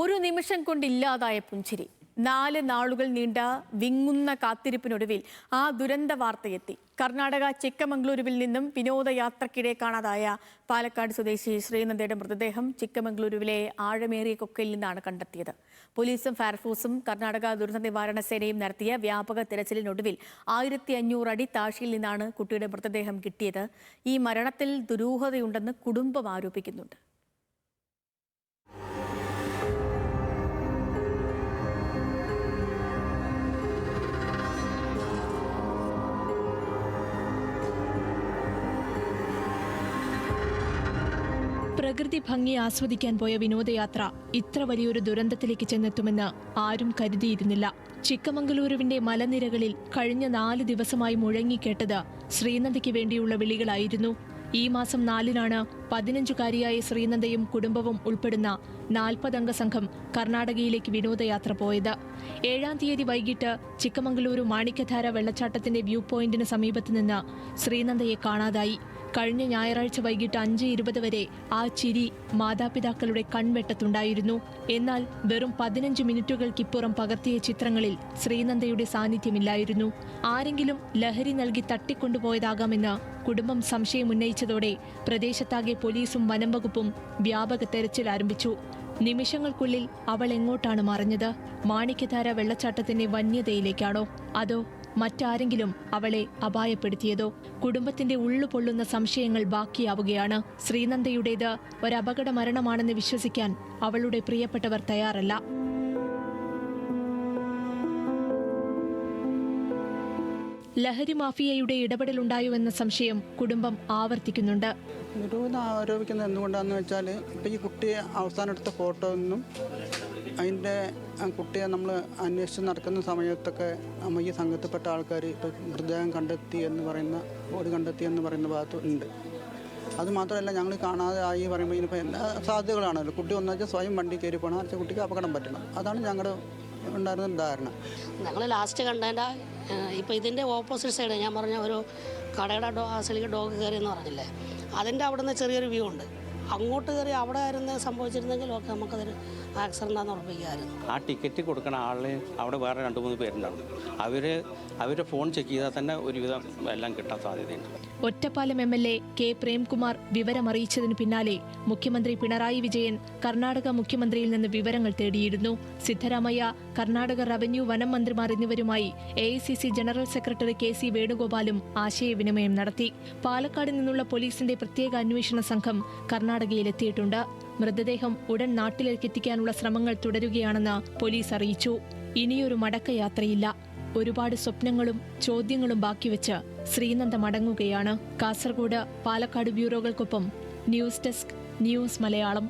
ഒരു നിമിഷം കൊണ്ടില്ലാതായ പുഞ്ചിരി. 4 നാളുകൾ നീണ്ട വിങ്ങുന്ന കാത്തിരിപ്പിനൊടുവിൽ ആ ദുരന്ത വാർത്തയെത്തി. കർണാടക ചിക്കമംഗളൂരുവിൽ നിന്നും വിനോദയാത്രക്കിടെ കാണാതായ പാലക്കാട് സ്വദേശി ശ്രീനന്ദയുടെ മൃതദേഹം ചിക്കമംഗളൂരുവിലെ ആഴമേറിയ കൊക്കയിൽ നിന്നാണ് കണ്ടെത്തിയത്. പോലീസും ഫയർഫോഴ്സും കർണാടക ദുരന്ത നിവാരണ സേനയും നടത്തിയ വ്യാപക തിരച്ചിലിനൊടുവിൽ 1500 അടി താഴ്ചയിൽ നിന്നാണ് കുട്ടിയുടെ മൃതദേഹം കിട്ടിയത്. ഈ മരണത്തിൽ ദുരൂഹതയുണ്ടെന്ന് കുടുംബം ആരോപിക്കുന്നുണ്ട്. പ്രകൃതി ഭംഗി ആസ്വദിക്കാൻ പോയ വിനോദയാത്ര ഇത്ര വലിയൊരു ദുരന്തത്തിലേക്ക് ചെന്നെത്തുമെന്ന് ആരും കരുതിയിരുന്നില്ല. ചിക്കമംഗളൂരുവിന്റെ മലനിരകളിൽ കഴിഞ്ഞ 4 ദിവസമായി മുഴങ്ങിക്കേട്ടത് ശ്രീനന്ദയ്ക്ക് വേണ്ടിയുള്ള വിളികളായിരുന്നു. ഈ മാസം 4-നാണ് 15-കാരിയായ ശ്രീനന്ദയും കുടുംബവും ഉൾപ്പെടുന്ന 40-അംഗ സംഘം കർണാടകയിലേക്ക് വിനോദയാത്ര പോയത്. 7-ാം തീയതി വൈകിട്ട് ചിക്കമംഗളൂരു മാണിക്യധാര വെള്ളച്ചാട്ടത്തിന്റെ വ്യൂ പോയിന്റിന് സമീപത്ത് നിന്ന് ശ്രീനന്ദയെ കാണാതായി. കഴിഞ്ഞ ഞായറാഴ്ച വൈകിട്ട് 5:20 വരെ ആ ചിരി മാതാപിതാക്കളുടെ കൺവെട്ടത്തുണ്ടായിരുന്നു. എന്നാൽ വെറും 15 മിനിറ്റുകൾക്കിപ്പുറം പകർത്തിയ ചിത്രങ്ങളിൽ ശ്രീനന്ദയുടെ സാന്നിധ്യമില്ലായിരുന്നു. ആരെങ്കിലും ലഹരി നൽകി തട്ടിക്കൊണ്ടുപോയതാകാമെന്ന് കുടുംബം സംശയമുന്നയിച്ചതോടെ പ്രദേശത്താകെ പോലീസും വനംവകുപ്പും വ്യാപക തെരച്ചിൽ ആരംഭിച്ചു. നിമിഷങ്ങൾക്കുള്ളിൽ അവൾ എങ്ങോട്ടാണ് മറഞ്ഞത്? മാണിക്യധാര വെള്ളച്ചാട്ടത്തിന്റെ വന്യതയിലേക്കാണോ? അതോ മറ്റാരെങ്കിലും അവളെ അപായപ്പെടുത്തിയതോ? കുടുംബത്തിന്റെ ഉള്ളു പൊള്ളുന്ന സംശയങ്ങൾ ബാക്കിയാവുകയാണ്. ശ്രീനന്ദയുടേത് ഒരപകട മരണമാണെന്ന് വിശ്വസിക്കാൻ അവളുടെ പ്രിയപ്പെട്ടവർ തയ്യാറല്ല. ലഹരി മാഫിയയുടെ ഇടപെടലുണ്ടായോ എന്ന സംശയം കുടുംബം ആവർത്തിക്കുന്നുണ്ട്. നിരൂപത ആരോപിക്കുന്നത് എന്തുകൊണ്ടാണെന്ന് വെച്ചാൽ, ഇപ്പം ഈ കുട്ടിയെ അവസാനം എടുത്ത ഫോട്ടോ ഒന്നും അതിൻ്റെ കുട്ടിയെ നമ്മൾ അന്വേഷിച്ച് നടക്കുന്ന സമയത്തൊക്കെ നമ്മൾ ഈ സംഘത്തിൽപ്പെട്ട ആൾക്കാർ ഇപ്പോൾ മൃതദേഹം കണ്ടെത്തി എന്ന് പറയുന്ന ഭാഗത്ത് ഉണ്ട്. അത് മാത്രമല്ല, ഞങ്ങൾ കാണാതെ ആയി പറയുമ്പോൾ ഇതിനിപ്പോൾ എല്ലാ സാധ്യതകളാണല്ലോ. കുട്ടി ഒന്നുവെച്ചാൽ സ്വയം വണ്ടി കയറി പോകണം, അച്ഛൻ കുട്ടിക്ക് അപകടം പറ്റണം. അതാണ് ഞങ്ങളുടെ ഉണ്ടായിരുന്ന ധാരണ. ഞങ്ങൾ ലാസ്റ്റ് കണ്ടതിൻ്റെ ഇപ്പോൾ ഇതിൻ്റെ ഓപ്പോസിറ്റ് സൈഡ് ഞാൻ പറഞ്ഞ ഒരു കടയുടെ ആസിലേക്ക് ഡോഗ് കയറി എന്ന് പറഞ്ഞില്ലേ, അതിൻ്റെ അവിടെ നിന്ന് ചെറിയൊരു വ്യൂ ഉണ്ട്. അങ്ങോട്ട് കയറി അവിടെ ആയിരുന്നു സംഭവിച്ചിരുന്നെങ്കിൽ ഓക്കെ, നമുക്കതൊരു ആക്സിഡൻ്റാന്ന് ഉറപ്പിക്കുമായിരുന്നു. ആ ടിക്കറ്റ് കൊടുക്കണ ആളിന് അവിടെ വേറെ 2-3 പേരുണ്ടാവും. അവരുടെ ഫോൺ ചെക്ക് ചെയ്താൽ തന്നെ ഒരുവിധം എല്ലാം കിട്ടാൻ സാധ്യതയുണ്ട്. ഒറ്റപ്പാലം MLA കെ പ്രേംകുമാർ വിവരമറിയിച്ചതിന് പിന്നാലെ മുഖ്യമന്ത്രി പിണറായി വിജയൻ കർണാടക മുഖ്യമന്ത്രിയിൽ നിന്ന് വിവരങ്ങൾ തേടിയിരുന്നു. സിദ്ധരാമയ്യ, കർണാടക റവന്യൂ വനം മന്ത്രിമാർ എന്നിവരുമായി AICC ജനറൽ സെക്രട്ടറി KC വേണുഗോപാലും ആശയവിനിമയം നടത്തി. പാലക്കാട് നിന്നുള്ള പോലീസിന്റെ പ്രത്യേക അന്വേഷണ സംഘം കർണാടകയിലെത്തിയിട്ടുണ്ട്. മൃതദേഹം ഉടൻ നാട്ടിലേക്ക് എത്തിക്കാനുള്ള ശ്രമങ്ങൾ തുടരുകയാണെന്ന് പോലീസ് അറിയിച്ചു. ഇനിയൊരു മടക്കയാത്രയില്ല. ഒരുപാട് സ്വപ്നങ്ങളും ചോദ്യങ്ങളും ബാക്കിവെച്ച് ശ്രീനന്ദ മടങ്ങുകയാണ്. കാസർഗോഡ്, പാലക്കാട് ബ്യൂറോകൾക്കൊപ്പം ന്യൂസ് ഡെസ്ക്, ന്യൂസ് മലയാളം.